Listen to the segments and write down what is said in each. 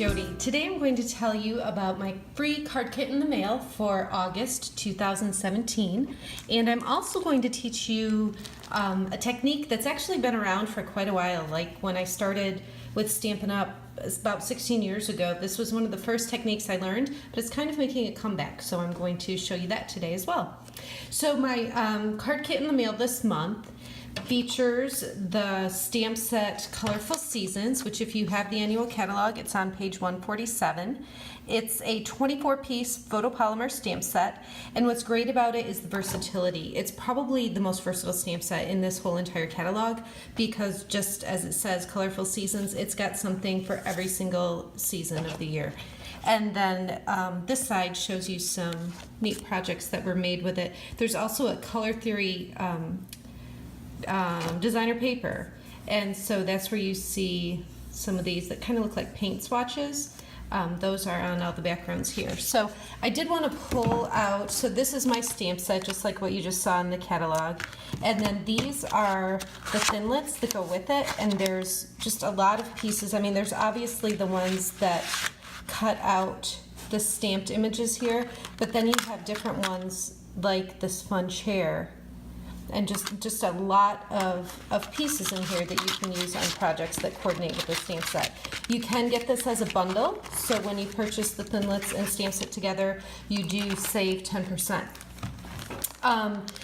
Jodi. Today I'm going to tell you about my free card kit in the mail for August 2017, and I'm also going to teach you a technique that's actually been around for quite a while. Like when I started with Stampin' Up! About 16 years ago, this was one of the first techniques I learned, but it's kind of making a comeback, so I'm going to show you that today as well. So my card kit in the mail this month features the stamp set Colorful Seasons, which if you have the annual catalog, it's on page 147. It's a 24-piece photopolymer stamp set, and what's great about it is the versatility. It's probably the most versatile stamp set in this whole entire catalog because just as it says, Colorful Seasons, it's got something for every single season of the year. And then this side shows you some neat projects that were made with it. There's also a color theory designer paper, and so that's where you see some of these that kind of look like paint swatches. Those are on all the backgrounds here. So I did want to pull out, so this is my stamp set just like what you just saw in the catalog, and then these are the thinlits that go with it, and there's just a lot of pieces. I mean, there's obviously the ones that cut out the stamped images here, but then you have different ones like this fun chair, and just a lot of pieces in here that you can use on projects that coordinate with the stamp set. You can get this as a bundle, so when you purchase the thinlits and stamp set together, you do save 10%.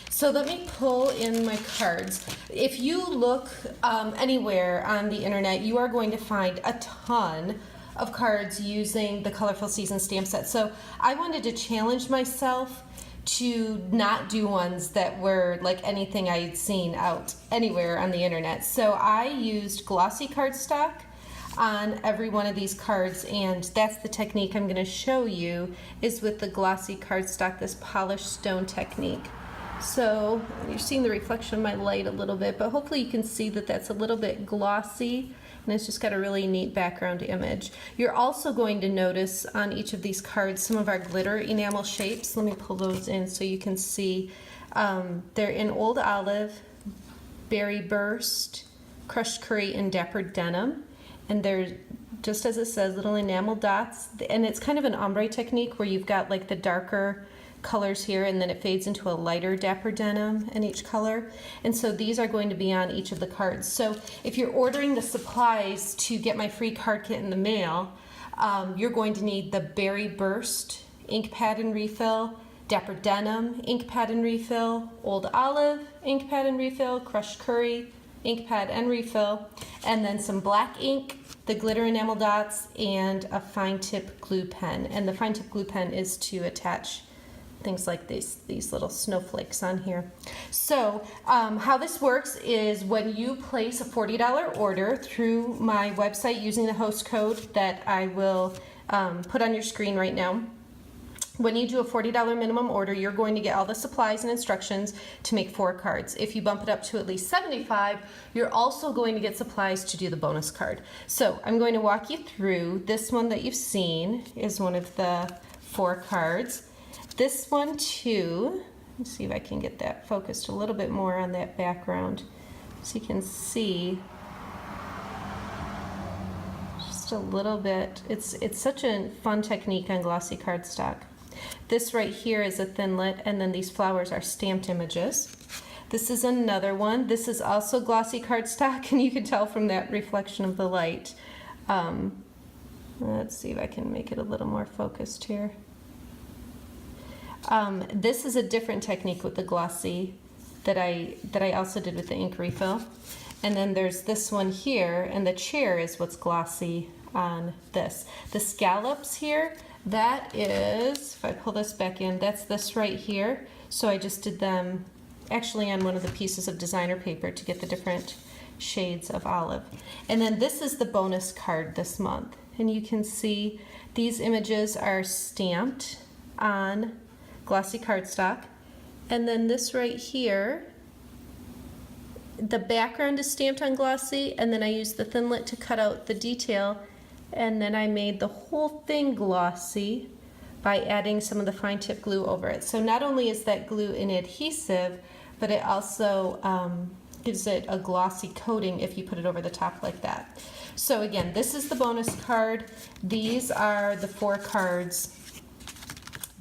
So let me pull in my cards. If you look anywhere on the internet, you are going to find a ton of cards using the Colorful Season stamp set. So I wanted to challenge myself to not do ones that were like anything I had seen out anywhere on the internet. So I used glossy cardstock on every one of these cards, and that's the technique I'm going to show you is with the glossy cardstock, this polished stone technique. So you're seeing the reflection of my light a little bit, but hopefully you can see that that's a little bit glossy, and it's just got a really neat background image. You're also going to notice on each of these cards some of our glitter enamel shapes. Let me pull those in so you can see. They're in Old Olive, Berry Burst, Crushed Curry, and Dapper Denim. And they're, just as it says, little enamel dots. And it's kind of an ombre technique where you've got like the darker colors here, and then it fades into a lighter Dapper Denim in each color. And so these are going to be on each of the cards. So if you're ordering the supplies to get my free card kit in the mail, you're going to need the Berry Burst ink pad and refill, Dapper Denim ink pad and refill, Old Olive ink pad and refill, Crushed Curry ink pad and refill, and then some black ink, the glitter enamel dots, and a fine tip glue pen. And the fine tip glue pen is to attach things like these little snowflakes on here. So how this works is when you place a $40 order through my website using the host code that I will put on your screen right now. When you do a $40 minimum order, you're going to get all the supplies and instructions to make 4 cards. If you bump it up to at least $75, you're also going to get supplies to do the bonus card. So I'm going to walk you through. This one that you've seen is one of the 4 cards. This one too, let's see if I can get that focused a little bit more on that background so you can see just a little bit. It's such a fun technique on glossy cardstock. This right here is a thinlit, and then these flowers are stamped images. This is another one. This is also glossy cardstock, and you can tell from that reflection of the light. Let's see if I can make it a little more focused here. This is a different technique with the glossy that I also did with the ink refill. And then there's this one here, and the chair is what's glossy on this. The scallops here, that is, if I pull this back in, that's this right here. So I just did them actually on one of the pieces of designer paper to get the different shades of olive. And then this is the bonus card this month. And you can see these images are stamped on glossy cardstock. And then this right here, the background is stamped on glossy, and then I used the thinlit to cut out the detail, and then I made the whole thing glossy by adding some of the fine tip glue over it. So not only is that glue an adhesive, but it also gives it a glossy coating if you put it over the top like that. So again, this is the bonus card. These are the 4 cards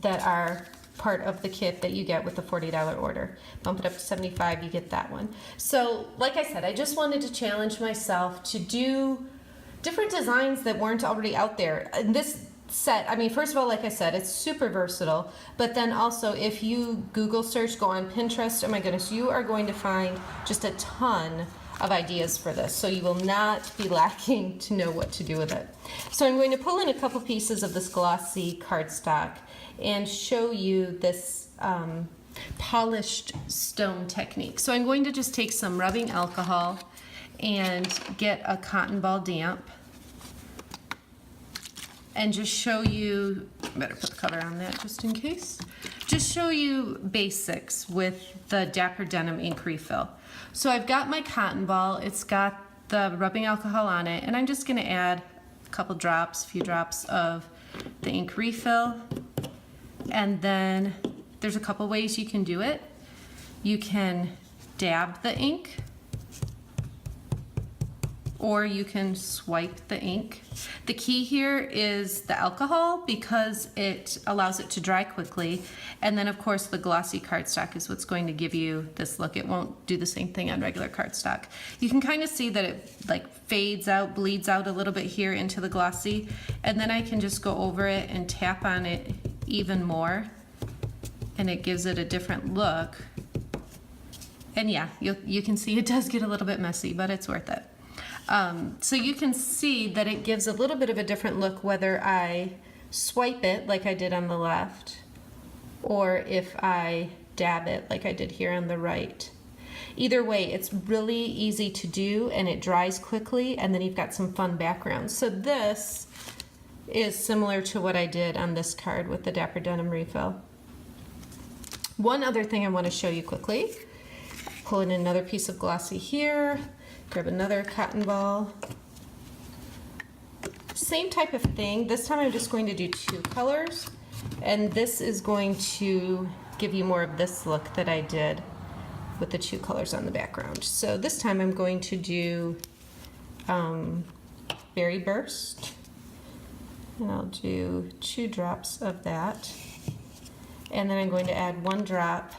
that are part of the kit that you get with the $40 order. Bump it up to $75, you get that one. So like I said, I just wanted to challenge myself to do different designs that weren't already out there. And this set, I mean, first of all, like I said, it's super versatile, but then also if you Google search, go on Pinterest, oh my goodness, you are going to find just a ton of ideas for this. So you will not be lacking to know what to do with it. So I'm going to pull in a couple pieces of this glossy cardstock and show you this polished stone technique. So I'm going to just take some rubbing alcohol and get a cotton ball damp and just show you, better put the color on that just in case, just show you basics with the Dapper Denim ink refill. So I've got my cotton ball, it's got the rubbing alcohol on it, and I'm just gonna add a couple drops, a few drops of the ink refill. And then there's a couple ways you can do it. You can dab the ink, or you can swipe the ink. The key here is the alcohol because it allows it to dry quickly. And then of course the glossy cardstock is what's going to give you this look. It won't do the same thing on regular cardstock. You can kind of see that it like fades out, bleeds out a little bit here into the glossy. And then I can just go over it and tap on it even more. And it gives it a different look. And yeah, you can see it does get a little bit messy, but it's worth it. So you can see that it gives a little bit of a different look whether I swipe it like I did on the left or if I dab it like I did here on the right. Either way, it's really easy to do and it dries quickly, and then you've got some fun backgrounds. So this is similar to what I did on this card with the Dapper Denim refill. One other thing I want to show you quickly. Pull in another piece of glossy here. Grab another cotton ball. Same type of thing. This time I'm just going to do 2 colors, and this is going to give you more of this look that I did with the 2 colors on the background. So this time I'm going to do Berry Burst, and I'll do 2 drops of that, and then I'm going to add 1 drop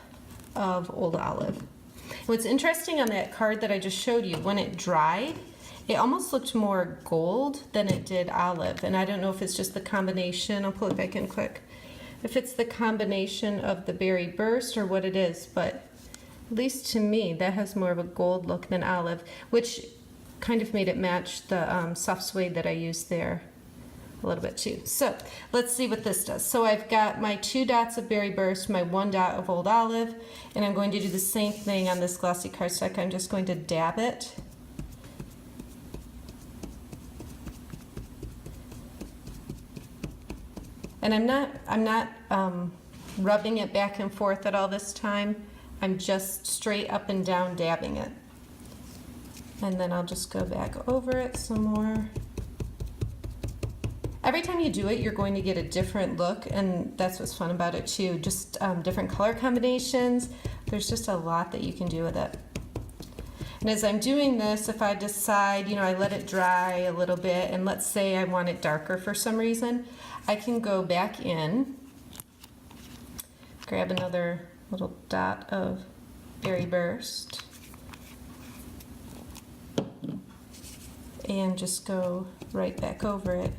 of Old Olive. What's interesting on that card that I just showed you, when it dried, it almost looked more gold than it did olive. And I don't know if it's just the combination, I'll pull it back in quick, if it's the combination of the Berry Burst or what it is, but at least to me, that has more of a gold look than olive, which kind of made it match the soft suede that I used there a little bit too. So let's see what this does. So I've got my 2 dots of Berry Burst, my 1 dot of Old Olive, and I'm going to do the same thing on this glossy cardstock. I'm just going to dab it. And I'm not rubbing it back and forth at all this time. I'm just straight up and down dabbing it. And then I'll just go back over it some more. Every time you do it, you're going to get a different look, and that's what's fun about it too. Just different color combinations. There's just a lot that you can do with it. And as I'm doing this, if I decide, I let it dry a little bit, and let's say I want it darker for some reason, I can go back in, grab another little dot of Berry Burst, and just go right back over it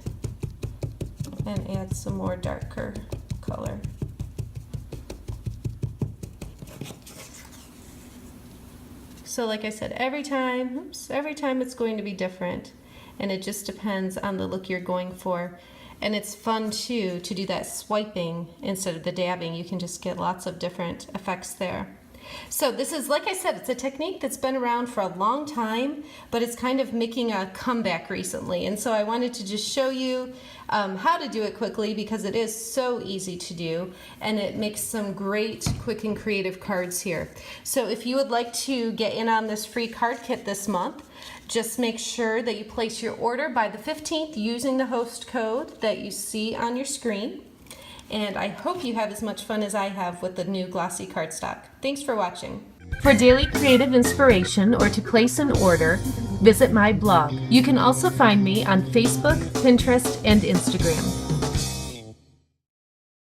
and add some more darker color. So like I said, every time it's going to be different, and it just depends on the look you're going for. And it's fun too to do that swiping instead of the dabbing. You can just get lots of different effects there. So this is, like I said, it's a technique that's been around for a long time, but it's kind of making a comeback recently. And so I wanted to just show you how to do it quickly, because it is so easy to do, and it makes some great, quick and creative cards here. So if you would like to get in on this free card kit this month, just make sure that you place your order by the 15th using the host code that you see on your screen. And I hope you have as much fun as I have with the new glossy cardstock. Thanks for watching. For daily creative inspiration or to place an order, visit my blog. You can also find me on Facebook, Pinterest, and Instagram.